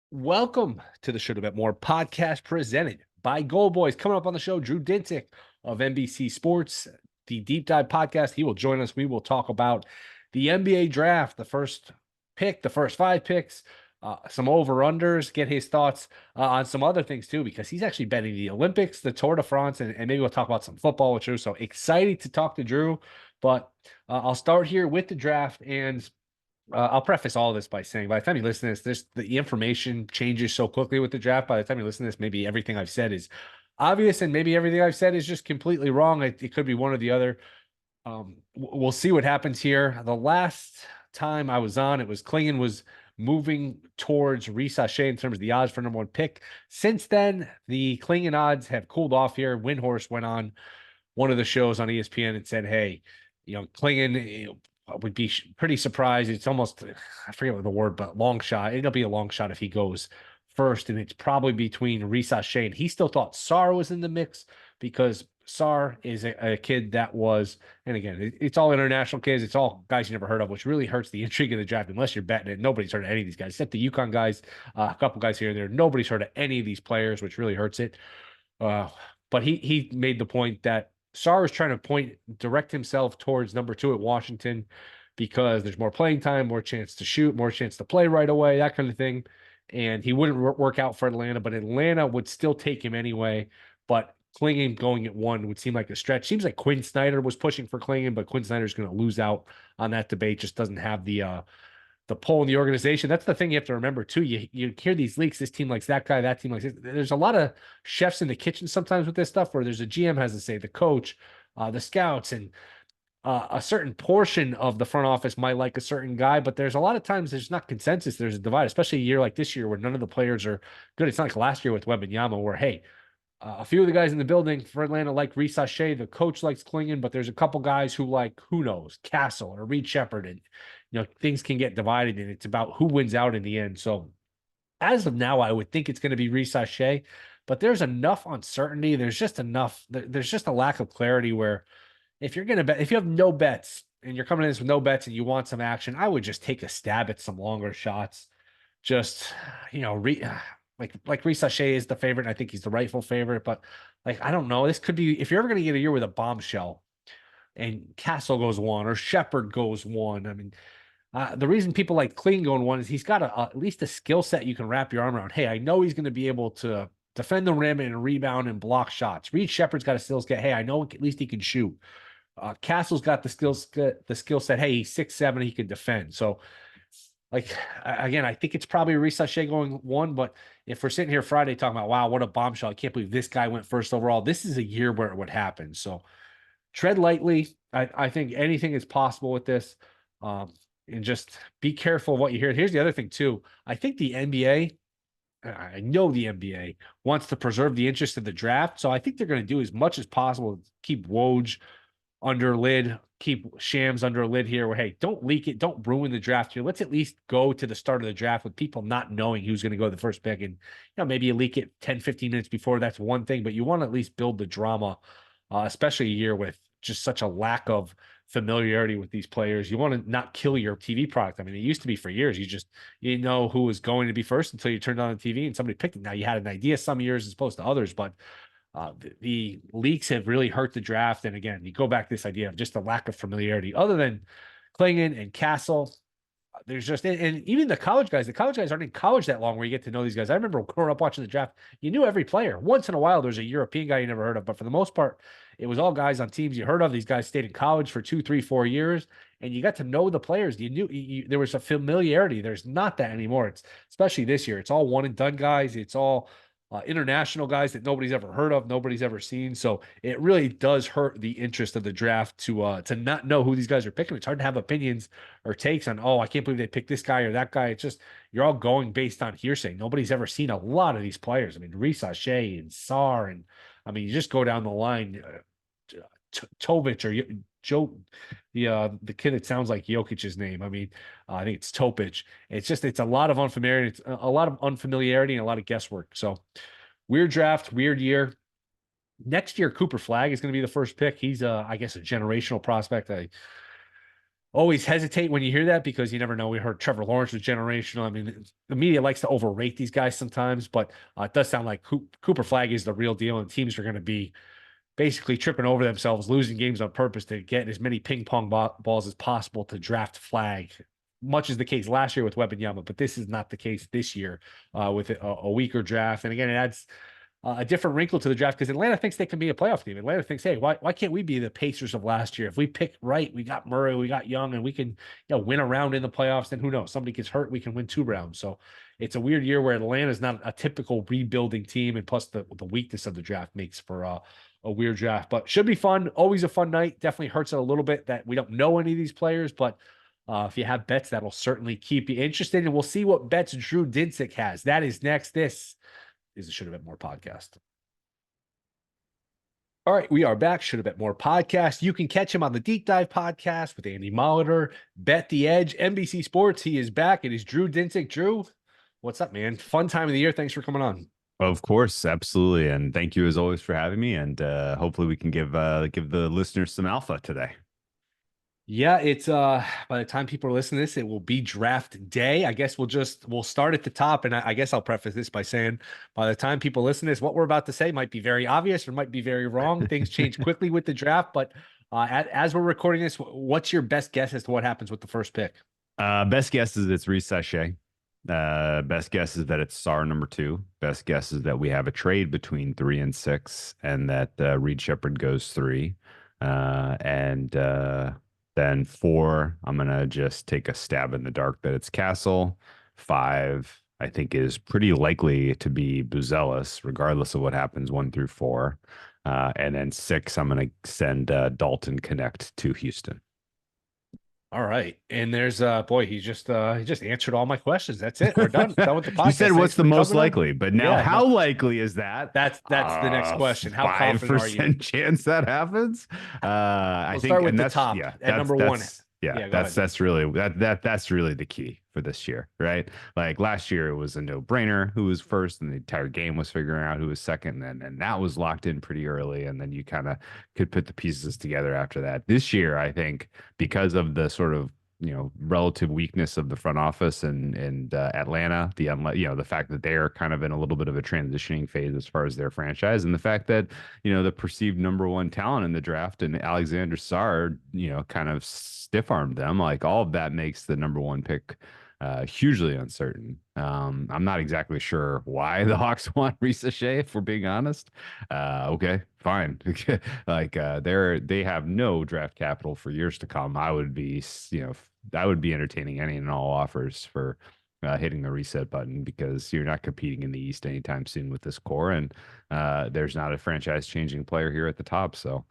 Welcome to the Shoulda Bet More podcast presented by Gold Boys. Coming up on the show, Drew Dinsick of NBC Sports, the Deep Dive podcast. He will join us. We will talk about the NBA draft, the first pick, the first five picks, some over-unders, get his thoughts on some other things too, because he's actually betting the Olympics, the Tour de France, and maybe we'll talk about some football with Drew. So excited to talk to Drew, but I'll start here with the draft. And I'll preface all of this by saying, by the time you listen to this, the information changes so quickly with the draft. By the time you listen to this, maybe everything I've said is obvious, and maybe everything I've said is just completely wrong. It could be one or the other. We'll see what happens here. The last time I was on, it was Klingon was moving towards Reese Shea in terms of the odds for number one pick. Since then, the Klingon odds have cooled off here. Windhorse went on one of the shows on ESPN and said, "Hey, Klingon would be pretty surprised. It's almost, I forget what the word, but long shot. It'll be a long shot if he goes first, and it's probably between Reese Shea, and he still thought Sarr was in the mix because Sarr is a kid that was, and again, it's all international kids. It's all guys you never heard of, which really hurts the intrigue of the draft unless you're betting it. Nobody's heard of any of these guys, except the UConn guys, a couple guys here and there. Nobody's heard of any of these players, which really hurts it. But he made the point that Sarr is trying to direct himself towards number two at Washington because there's more playing time, more chance to shoot, more chance to play right away, that kind of thing. And he wouldn't work out for Atlanta, but Atlanta would still take him anyway. But Klingon going at one would seem like a stretch. Seems like Quinn Snyder was pushing for Klingon, but Quinn Snyder's going to lose out on that debate. Just doesn't have the pull in the organization. That's the thing you have to remember too. You hear these leaks. This team likes that guy. That team likes this. There's a lot of chefs in the kitchen sometimes with this stuff, where there's a GM has to say, the coach, the scouts, and a certain portion of the front office might like a certain guy, but there's a lot of times there's not consensus. There's a divide, especially a year like this year where none of the players are good. It's not like last year with Wembanyama, where hey, a few of the guys in the building for Atlanta like Reese Shea. The coach likes Klingon, but there's a couple guys who like, who knows, Castle or Reed Shepard. And, things can get divided, and it's about who wins out in the end. So as of now, I would think it's going to be Reese Shea, but there's enough uncertainty. There's just enough. There's just a lack of clarity where if you're going to bet, if you have no bets and you're coming in this with no bets and you want some action, I would just take a stab at some longer shots. Just, like Reese Shea is the favorite, and I think he's the rightful favorite. But like, I don't know. This could be, if you're ever going to get a year with a bombshell and Castle goes one or Shepard goes one. I mean, the reason people like Kling going one is he's got at least a skill set you can wrap your arm around. Hey, I know he's going to be able to defend the rim and rebound and block shots. Reed Shepard's got a skill set. Hey, I know at least he can shoot. Castle's got the skill set. Hey, he's 6'7", he can defend. So, like, again, I think it's probably Reese Shea going one. But if we're sitting here Friday talking about, wow, what a bombshell! I can't believe this guy went first overall. This is a year where it would happen. So tread lightly. I think anything is possible with this. And just be careful of what you hear. Here's the other thing too. I think the NBA, I know the NBA wants to preserve the interest of the draft. So I think they're going to do as much as possible to keep Woj under lid, keep Shams under a lid here where, hey, don't leak it. Don't ruin the draft here. Let's at least go to the start of the draft with people not knowing who's going to go the first pick. And, maybe you leak it 10, 15 minutes before. That's one thing, but you want to at least build the drama, especially a year with just such a lack of familiarity with these players. You want to not kill your TV product. I mean, it used to be for years. You didn't know who was going to be first until you turned on the TV and somebody picked it. Now you had an idea some years as opposed to others, but the leaks have really hurt the draft. And again, you go back to this idea of just a lack of familiarity. Other than Klingon and Castle, there's just, and even the college guys aren't in college that long where you get to know these guys. I remember growing up watching the draft, you knew every player. Once in a while, there's a European guy you never heard of, but for the most part, it was all guys on teams you heard of. These guys stayed in college for 2, 3, 4 years, and you got to know the players. You knew there was a familiarity. There's not that anymore. It's especially this year. It's all one and done guys. It's all international guys that nobody's ever heard of, nobody's ever seen. So it really does hurt the interest of the draft to not know who these guys are picking. It's hard to have opinions or takes on, oh, I can't believe they picked this guy or that guy. It's just, you're all going based on hearsay. Nobody's ever seen a lot of these players. I mean, Reese Shea and Sarr, and I mean, you just go down the line, Tovich or Joe, the kid that sounds like Jokic's name. I mean, I think it's Topic. It's a lot of unfamiliarity. It's a lot of unfamiliarity and a lot of guesswork. So weird draft, weird year. Next year, Cooper Flagg is going to be the first pick. He's I guess a generational prospect. always hesitate when you hear that because you never know. We heard Trevor Lawrence was generational. I mean, the media likes to overrate these guys sometimes, but it does sound like Cooper Flag is the real deal, and teams are going to be basically tripping over themselves, losing games on purpose to get as many ping pong balls as possible to draft Flag. Much is the case last year with Wembanyama, but this is not the case this year with a weaker draft. And again, it adds a different wrinkle to the draft because Atlanta thinks they can be a playoff team. Atlanta thinks, hey, why can't we be the Pacers of last year? If we pick right, we got Murray, we got Young, and we can win a round in the playoffs. Then who knows? Somebody gets hurt, we can win 2 rounds. So it's a weird year where Atlanta is not a typical rebuilding team, and plus the weakness of the draft makes for a weird draft. But should be fun. Always a fun night. Definitely hurts it a little bit that we don't know any of these players, but if you have bets, that'll certainly keep you interested. And we'll see what bets Drew Dinsick has. That is next. This is the Shoulda Bet More podcast. All right, we are back. Shoulda Bet More podcast. You can catch him on the Deep Dive podcast with Andy Molitor, Bet the Edge, NBC Sports. He is back. It is Drew Dinsick. Drew, what's up, man? Fun time of the year. Thanks for coming on. Of course, absolutely, and thank you as always for having me. And hopefully, we can give the listeners some alpha today. Yeah, it's by the time people are listening to this, it will be draft day. I guess we'll start at the top, and I guess I'll preface this by saying by the time people listen to this, what we're about to say might be very obvious or might be very wrong. Things change quickly with the draft, but as we're recording this, what's your best guess as to what happens with the first pick? Best guess is it's Reese Sachet. Best guess is that it's SAR number 2. Best guess is that we have a trade between 3 and 6, and that Reed Shepherd goes 3, and then 4, I'm going to just take a stab in the dark that it's Castle. 5, I think, is pretty likely to be Buzelis, regardless of what happens 1 through 4. And then 6, I'm going to send Dalton Connect to Houston. All right. And there's boy, he just answered all my questions. That's it. We're done. Done with the podcast. You said what's the most likely, but now how likely is that? That's the next question. How confident are you? 5% chance that happens? I think start with the top at number 1. Yeah, that's really the key for this year, right? Like last year, it was a no-brainer who was first, and the entire game was figuring out who was second, and that was locked in pretty early, and then you kind of could put the pieces together after that. This year, I think, because of the sort of relative weakness of the front office and Atlanta, the fact that they're kind of in a little bit of a transitioning phase as far as their franchise, and the fact that the perceived number 1 talent in the draft and Alexander Sarr kind of stiff-armed them, like all of that makes the number 1 pick hugely uncertain. I'm not exactly sure why the Hawks want Reese Sachet, if we're being honest. Okay, fine. Like they have no draft capital for years to come. I would be entertaining any and all offers for hitting the reset button, because you're not competing in the East anytime soon with this core, and there's not a franchise changing player here at the top. So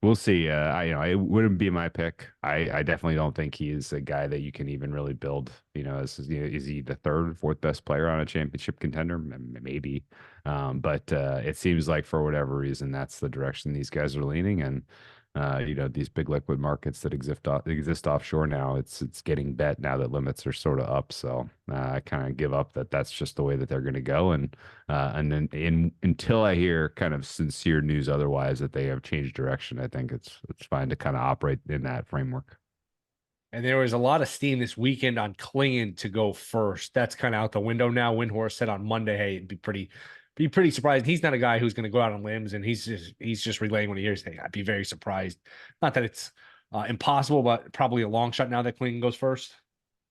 we'll see. It wouldn't be my pick. I definitely don't think he is a guy that you can even really build. Is he the 3rd, 4th best player on a championship contender? Maybe. But it seems like for whatever reason, that's the direction these guys are leaning. And these big liquid markets that exist offshore now, it's getting bet now that limits are sort of up. So I kind of give up that's just the way that they're going to go. And then until I hear kind of sincere news otherwise that they have changed direction, I think it's fine to kind of operate in that framework. And there was a lot of steam this weekend on Klingon to go first. That's kind of out the window now. Windhorst said on Monday, hey, it'd be pretty surprised. He's not a guy who's going to go out on limbs, and he's just relaying what he hears. Hey, I'd be very surprised. Not that it's impossible, but probably a long shot now that Klingon goes first.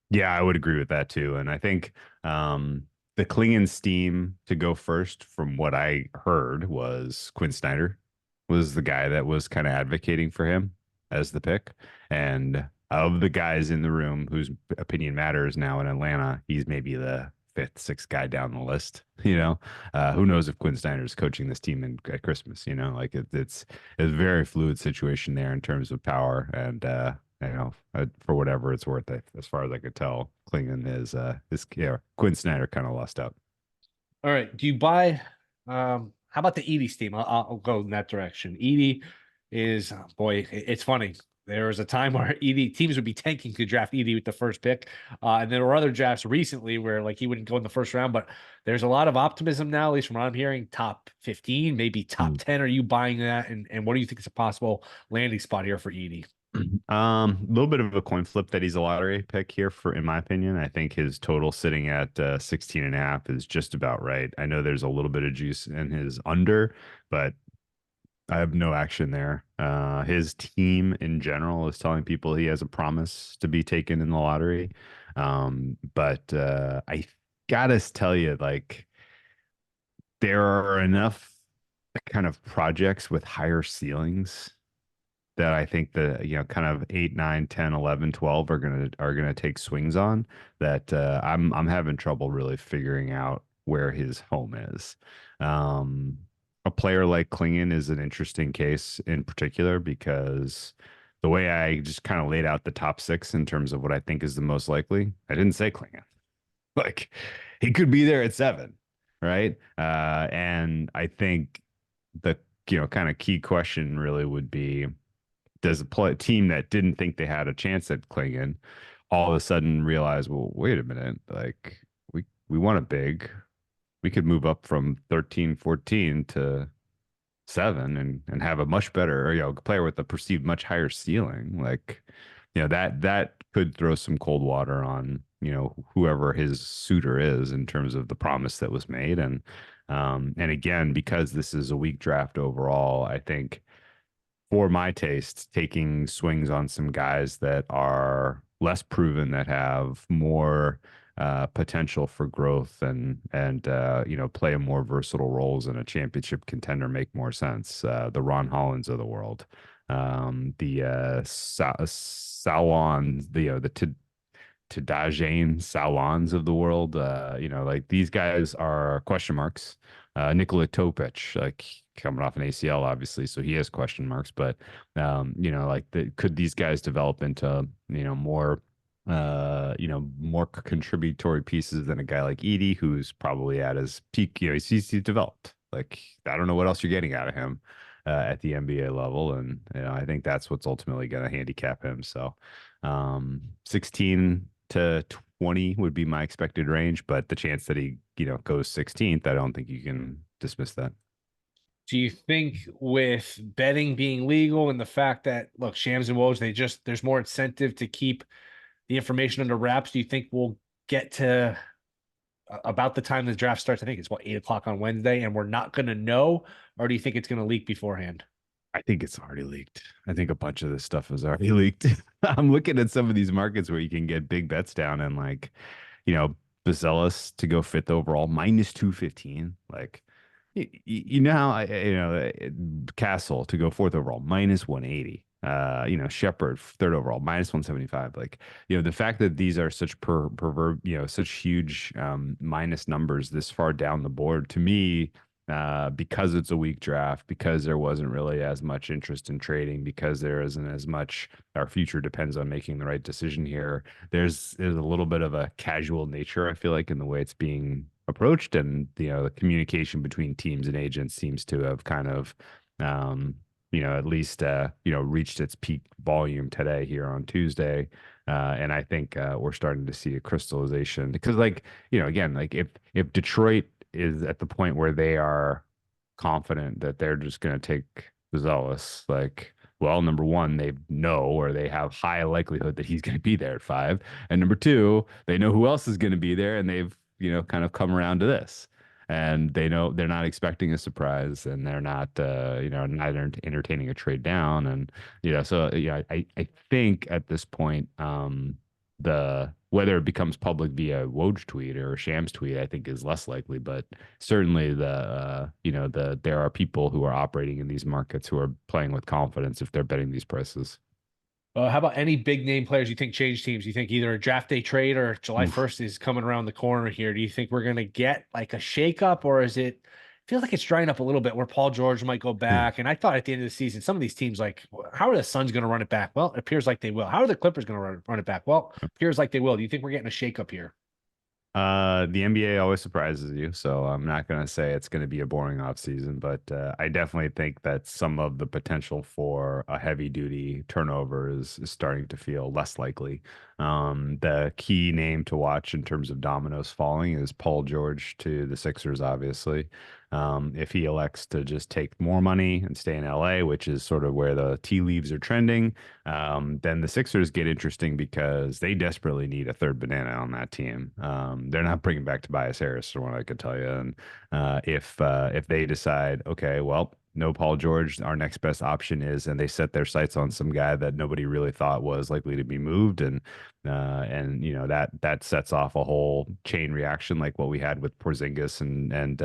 Yeah, I would agree with that too. And I think the Klingon steam to go first, from what I heard, was Quinn Snyder was the guy that was kind of advocating for him as the pick. And of the guys in the room whose opinion matters now in Atlanta, he's maybe the 5th, 6th guy down the list. Who knows if Quinn Snyder is coaching this team at Christmas? Like it's a very fluid situation there in terms of power, and for whatever it's worth, as far as I could tell, Klingon is Quinn Snyder kind of lost out. All right, do you buy? How about the Edey steam? I'll go in that direction. Edey is it's funny. There was a time where Edey teams would be tanking to draft Edey with the first pick. And there were other drafts recently where like he wouldn't go in the first round, but there's a lot of optimism now, at least from what I'm hearing, top 15, maybe top 10. Are you buying that? And what do you think is a possible landing spot here for Edey? A little bit of a coin flip that he's a lottery pick here for, in my opinion. I think his total sitting at 16 and a half is just about right. I know there's a little bit of juice in his under, but I have no action there. His team in general is telling people he has a promise to be taken in the lottery. But I gotta tell you, like, there are enough kind of projects with higher ceilings that I think the, kind of 8, 9, 10, 11, 12 are gonna take swings on that I'm having trouble really figuring out where his home is. Um, a player like Klingon is an interesting case in particular because the way I just kind of laid out the top six in terms of what I think is the most likely, I didn't say Klingon. Like he could be there at 7, right? And I think the kind of key question really would be, does a team that didn't think they had a chance at Klingon all of a sudden realize, well, wait a minute, like we want a big, we could move up from 13, 14 to 7 and have a much better, player with a perceived much higher ceiling. Like, that could throw some cold water on, whoever his suitor is in terms of the promise that was made. And again, because this is a weak draft overall, I think for my taste, taking swings on some guys that are less proven, that have more potential for growth and play a more versatile roles in a championship contender make more sense. The Ron Hollands of the world, the Salons, the Tadajane Salons of the world. Like these guys are question marks. Nikola Topic, like coming off an ACL, obviously, so he has question marks. But could these guys develop into more contributory pieces than a guy like Edey, who's probably at his peak? He's developed. Like I don't know what else you're getting out of him at the NBA level, and I think that's what's ultimately going to handicap him. So 16 to 20 would be my expected range, but the chance that he, goes 16th, I don't think you can dismiss that. Do you think with betting being legal and the fact that, look, Shams and Woj, there's more incentive to keep the information under wraps, do you think we'll get to about the time the draft starts? I think it's 8 o'clock on Wednesday, and we're not going to know, or do you think it's going to leak beforehand? I think it's already leaked. I think a bunch of this stuff is already leaked. I'm looking at some of these markets where you can get big bets down and like, Bazelis to go 5th overall minus 215. Like, how Castle to go 4th overall minus 180. Shepard 3rd overall minus 175. Like, the fact that these are such such huge minus numbers this far down the board, to me, because it's a weak draft, because there wasn't really as much interest in trading, because there isn't as much, our future depends on making the right decision here. There's a little bit of a casual nature, I feel like, in the way it's being approached, and the communication between teams and agents seems to have kind of at least reached its peak volume today here on Tuesday. And I think we're starting to see a crystallization because, like, again, like if Detroit is at the point where they are confident that they're just going to take Zealous, like, well, number one, they know, or they have high likelihood that he's going to be there at 5. And number two, they know who else is going to be there. And they've, kind of come around to this, and they know they're not expecting a surprise, and they're not, not entertaining a trade down. And, so, I think at this point, the whether it becomes public via Woj tweet or Shams tweet, I think is less likely. But certainly there are people who are operating in these markets who are playing with confidence if they're betting these prices. How about any big name players you think change teams? You think either a draft day trade or July Oof. 1st is coming around the corner here? Do you think we're going to get like a shakeup, or is it feels like it's drying up a little bit where Paul George might go back? And I thought at the end of the season, some of these teams, like, how are the Suns going to run it back? Well, it appears like they will. How are the Clippers going to run it back? Well, it appears like they will. Do you think we're getting a shakeup here? The NBA always surprises you, so I'm not going to say it's going to be a boring offseason, but I definitely think that some of the potential for a heavy duty turnover is starting to feel less likely. The key name to watch in terms of dominoes falling is Paul George to the Sixers, obviously. If he elects to just take more money and stay in LA, which is sort of where the tea leaves are trending, then the Sixers get interesting because they desperately need a third banana on that team. They're not bringing back Tobias Harris, from what I could tell you. And if they decide, okay, well, no Paul George, our next best option is, and they set their sights on some guy that nobody really thought was likely to be moved, and that sets off a whole chain reaction like what we had with Porzingis and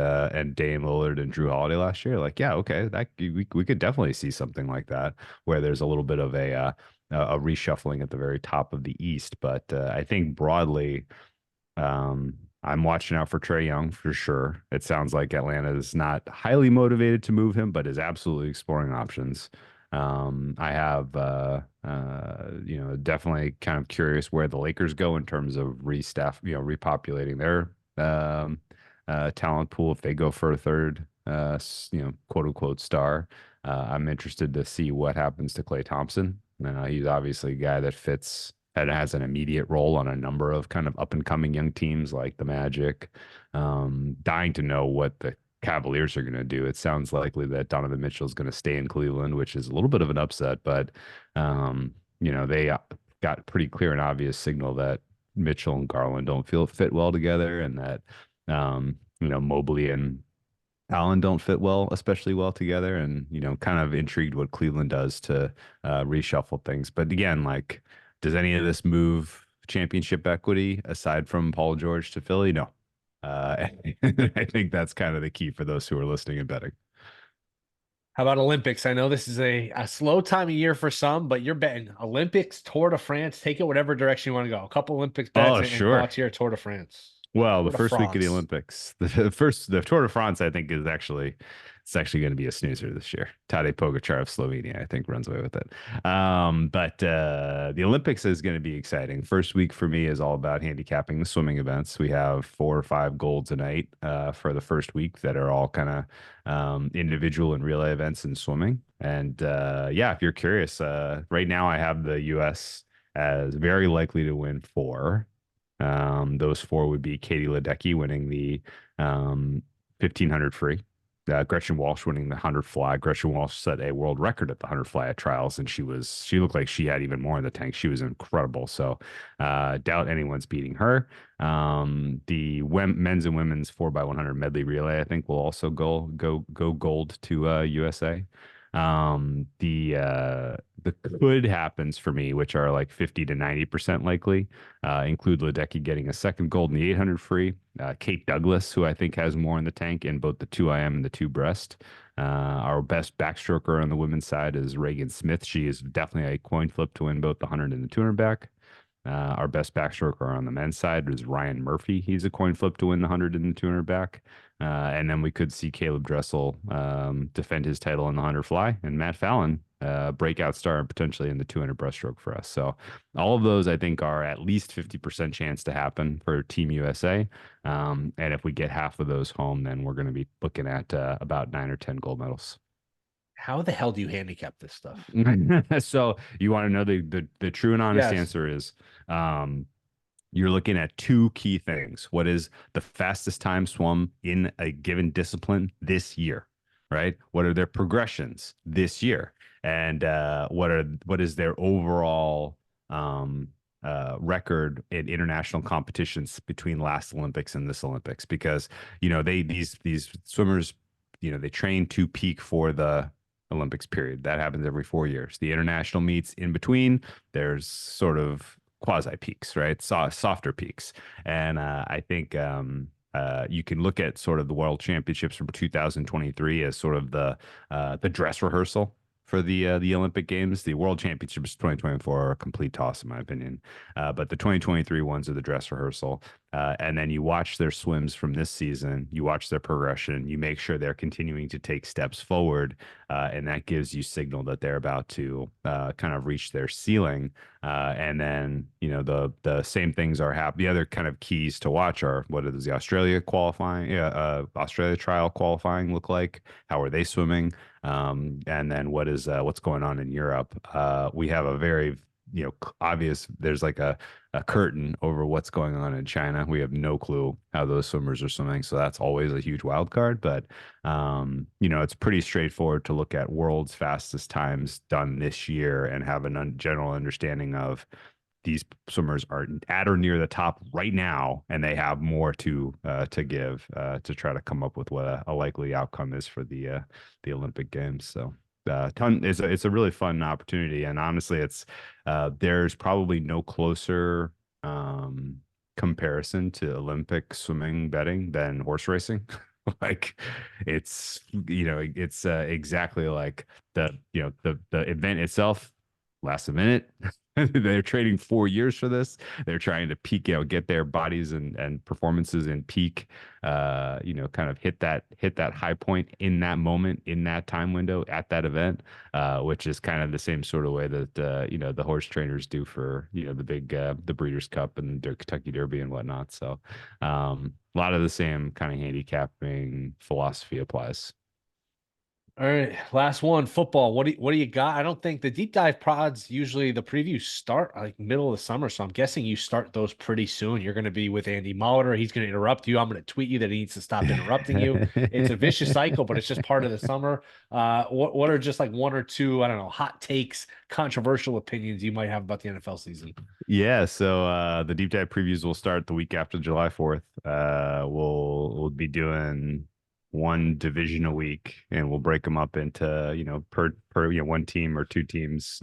Dame Lillard and Drew Holiday last year. Like, yeah, okay, that we could definitely see something like that where there's a little bit of a reshuffling at the very top of the East. But I think broadly, I'm watching out for Trae Young for sure. It sounds like Atlanta is not highly motivated to move him, but is absolutely exploring options. I have, definitely kind of curious where the Lakers go in terms of repopulating their talent pool if they go for a third, quote unquote star. I'm interested to see what happens to Klay Thompson. He's obviously a guy that fits and has an immediate role on a number of kind of up and coming young teams like the Magic. Dying to know what the Cavaliers are going to do. It sounds likely that Donovan Mitchell is going to stay in Cleveland, which is a little bit of an upset, but they got pretty clear and obvious signal that Mitchell and Garland don't fit well together, and that Mobley and Allen don't fit well, especially well together, and kind of intrigued what Cleveland does to reshuffle things. But again, like, does any of this move championship equity aside from Paul George to Philly? No. I think that's kind of the key for those who are listening and betting. How about Olympics? I know this is a slow time of year for some, but you're betting Olympics, Tour de France. Take it whatever direction you want to go. A couple Olympics bets Oh, and sure. thoughts here. Tour de France. Well, the Tour de first week of the France. Olympics, the Tour de France, I think it's actually going to be a snoozer this year. Tadej Pogačar of Slovenia, I think, runs away with it. But the Olympics is going to be exciting. First week for me is all about handicapping the swimming events. We have 4 or 5 golds a night for the first week that are all kind of individual and relay events in swimming. And yeah, if you're curious, right now I have the U.S. as very likely to win 4. Those 4 would be Katie Ledecky winning the 1500 free, Gretchen Walsh winning the 100 fly. Gretchen Walsh set a world record at the 100 fly at trials, and she looked like she had even more in the tank. She was incredible. So doubt anyone's beating her. The men's and women's 4x100 medley relay, I think, will also go gold to USA. The could happens for me, which are like 50 to 90% likely, include Ledecky getting a second gold in the 800 free. Kate Douglas, who I think has more in the tank in both the 2IM and the 2 breast. Our best backstroker on the women's side is Reagan Smith. She is definitely a coin flip to win both the 100 and the 200 back. Our best backstroker on the men's side is Ryan Murphy. He's a coin flip to win the 100 and the 200 back. And then we could see Caleb Dressel defend his title in the 100 fly, and Matt Fallon, breakout star potentially in the 200 breaststroke for us. So all of those, I think, are at least 50% chance to happen for Team USA. And if we get half of those home, then we're going to be looking at about 9 or 10 gold medals. How the hell do you handicap this stuff? So you want to know the true and honest answer is you're looking at 2 key things. What is the fastest time swum in a given discipline this year, right? What are their progressions this year? And what is their overall record in international competitions between last Olympics and this Olympics? Because these swimmers, they train to peak for the Olympics period. That happens every 4 years. The international meets in between, there's sort of quasi peaks, right? Softer peaks. And I think you can look at sort of the World Championships from 2023 as sort of the dress rehearsal for the Olympic Games. The World Championships 2024 are a complete toss, in my opinion. But the 2023 ones are the dress rehearsal. And then you watch their swims from this season, you watch their progression, you make sure they're continuing to take steps forward, and that gives you signal that they're about to kind of reach their ceiling. And then, the same things are happening. The other kind of keys to watch are, what does the Australia trial qualifying look like? How are they swimming? And then what's going on in Europe? We have a very obvious there's like a curtain over what's going on in China. We have no clue how those swimmers are swimming, so that's always a huge wild card. But it's pretty straightforward to look at world's fastest times done this year and have a general understanding of these swimmers are at or near the top right now, and they have more to give to try to come up with what a likely outcome is for the Olympic Games. So it's a really fun opportunity, and honestly, it's there's probably no closer comparison to Olympic swimming betting than horse racing. Like it's exactly like the event itself lasts a minute. They're trading 4 years for this. They're trying to peak, get their bodies and performances in peak, kind of hit that high point in that moment, in that time window at that event, which is kind of the same sort of way that the horse trainers do for the Breeders' Cup and the Kentucky Derby and whatnot. So a lot of the same kind of handicapping philosophy applies. All right, last one, football. What do you got? I don't think the deep dive pods usually the previews start like middle of the summer, so I'm guessing you start those pretty soon. You're going to be with Andy Molitor. He's going to interrupt you. I'm going to tweet you that he needs to stop interrupting you. It's a vicious cycle, but it's just part of the summer. What are just like one or two, I don't know, hot takes, controversial opinions you might have about the NFL season? Yeah, so the deep dive previews will start the week after July 4th. We'll be doing one division a week, and we'll break them up into per one team or two teams.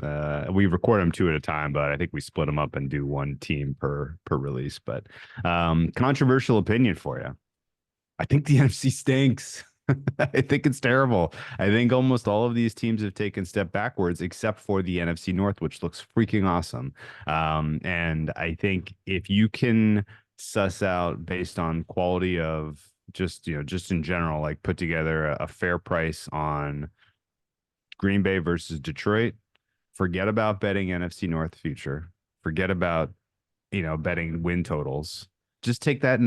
We record them two at a time, but I think we split them up and do one team per release. But controversial opinion for you. I think the NFC stinks. I think it's terrible. I think almost all of these teams have taken step backwards, except for the NFC North, which looks freaking awesome. And I think if you can suss out based on quality of just in general, like put together a fair price on Green Bay versus Detroit, forget about betting NFC North future. Forget about betting win totals. Just take that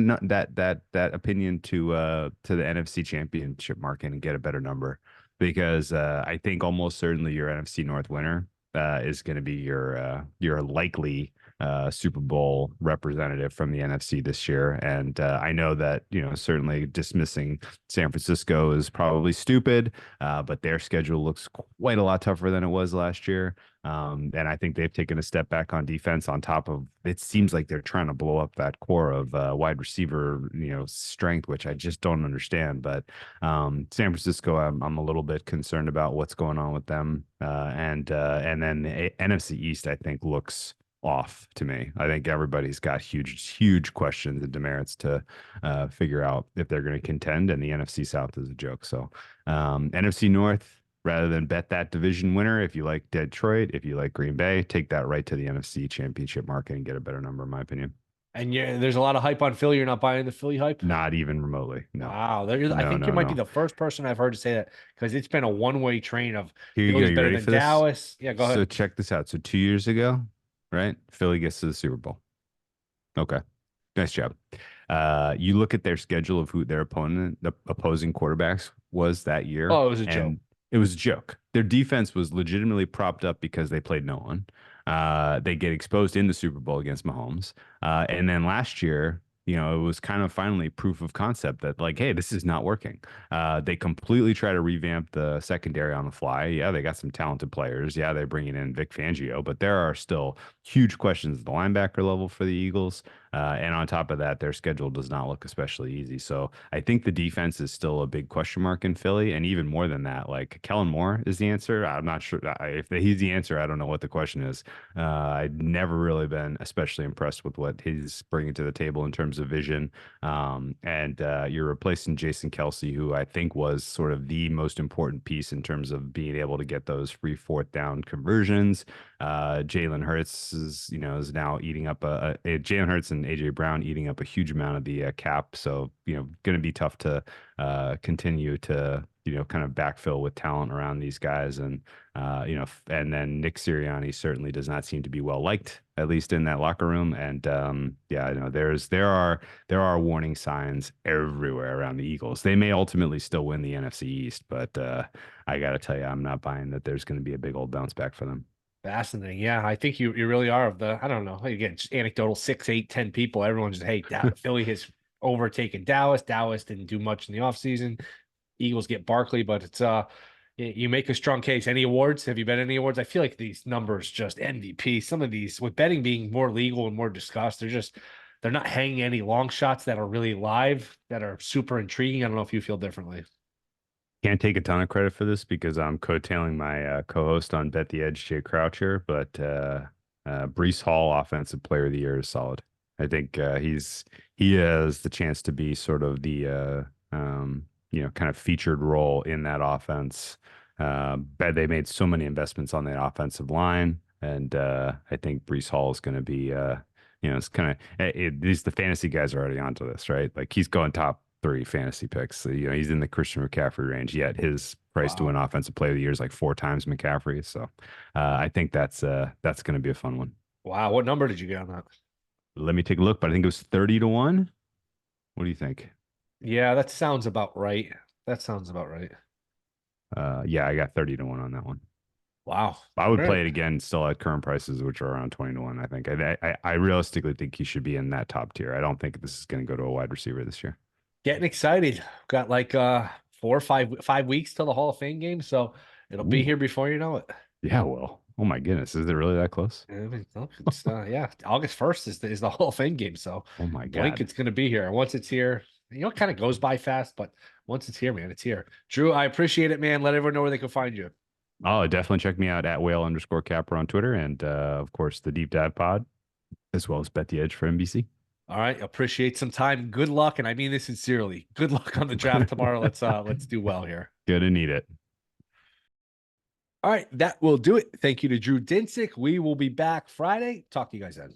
opinion to the NFC Championship market and get a better number, because I think almost certainly your NFC North winner is going to be your likely Super Bowl representative from the NFC this year. And I know that certainly dismissing San Francisco is probably stupid, but their schedule looks quite a lot tougher than it was last year. And I think they've taken a step back on defense, on top of it seems like they're trying to blow up that core of wide receiver, strength, which I just don't understand. But San Francisco, I'm a little bit concerned about what's going on with them. And then the NFC East, I think, looks off to me. I think everybody's got huge questions and demerits to figure out if they're going to contend, and the NFC South is a joke. So NFC North, rather than bet that division winner, if you like Detroit, if you like Green Bay, take that right to the NFC Championship market and get a better number, in my opinion. And there's a lot of hype on Philly. You're not buying the Philly hype? Not even remotely. No. Wow. I think you might be the first person I've heard to say that, because it's been a one-way train of Here you go. Philly's You better ready than for this? Dallas. Yeah, go So ahead. check this out. So 2 years ago, right? Philly gets to the Super Bowl. Okay. Nice job. You look at their schedule of who their the opposing quarterbacks was that year. Oh, it was a joke. It was a joke. Their defense was legitimately propped up because they played no one. They get exposed in the Super Bowl against Mahomes. And then last year, it was kind of finally proof of concept that, like, hey, this is not working. They completely try to revamp the secondary on the fly. Yeah, they got some talented players. Yeah, they're bringing in Vic Fangio, but there are still huge questions at the linebacker level for the Eagles. And on top of that, their schedule does not look especially easy. So I think the defense is still a big question mark in Philly. And even more than that, like, Kellen Moore is the answer. I'm not sure if he's the answer. I don't know what the question is. I've never really been especially impressed with what he's bringing to the table in terms of vision. And you're replacing Jason Kelsey, who I think was sort of the most important piece in terms of being able to get those free fourth down conversions. Jalen Hurts is now eating up Jalen Hurts and AJ Brown eating up a huge amount of the cap. So, going to be tough to continue to, kind of backfill with talent around these guys. And, and then Nick Sirianni certainly does not seem to be well liked, at least in that locker room. And there are warning signs everywhere around the Eagles. They may ultimately still win the NFC East, but I got to tell you, I'm not buying that there's going to be a big old bounce back for them. Fascinating. Yeah, I think you really are of the, I don't know, again, just anecdotal 6, 8, 10 people. Everyone's just, hey, Philly has overtaken Dallas. Dallas didn't do much in the offseason. Eagles get Barkley, but it's you make a strong case. Any awards? Have you bet any awards? I feel like these numbers just MVP. Some of these with betting being more legal and more discussed, they're not hanging any long shots that are really live, that are super intriguing. I don't know if you feel differently. Can't take a ton of credit for this because I'm coattailing my co-host on Bet the Edge, Jay Croucher, but Brees Hall, Offensive Player of the Year, is solid. I think he has the chance to be sort of the kind of featured role in that offense. Bet they made so many investments on the offensive line, and I think Brees Hall is going to be it's kind of these the fantasy guys are already onto this, right? Like he's going top 3 fantasy picks. So, he's in the Christian McCaffrey range, yet his price to win Wow. offensive player of the year is like 4 times McCaffrey. So I think that's going to be a fun one. Wow. What number did you get on that? Let me take a look, but I think it was 30 to 1. What do you think? Yeah, that sounds about right. That sounds about right. Yeah, I got 30 to 1 on that one. Wow. I would All play right. it again still at current prices, which are around 20 to 1. I think I realistically think he should be in that top tier. I don't think this is going to go to a wide receiver this year. Getting excited. Got like 4 or 5 weeks till the Hall of Fame game, so it'll be Ooh, here before you know it. yeah, well, oh my goodness, is it really that close? I mean, look, it's yeah, August 1st is the Hall of Fame game, so Oh my blink, God. it's gonna be here. Once it's here, it kind of goes by fast, but once it's here, man, it's here. Drew, I appreciate it, man. Let everyone know where they can find you. Oh, definitely check me out at whale_capper on Twitter. And of course, the Deep Dive Pod, as well as Bet the Edge for NBC. All right, appreciate some time. Good luck, and I mean this sincerely. Good luck on the draft tomorrow. Let's do well here. Gonna need it. All right, that will do it. Thank you to Drew Dinsick. We will be back Friday. Talk to you guys then.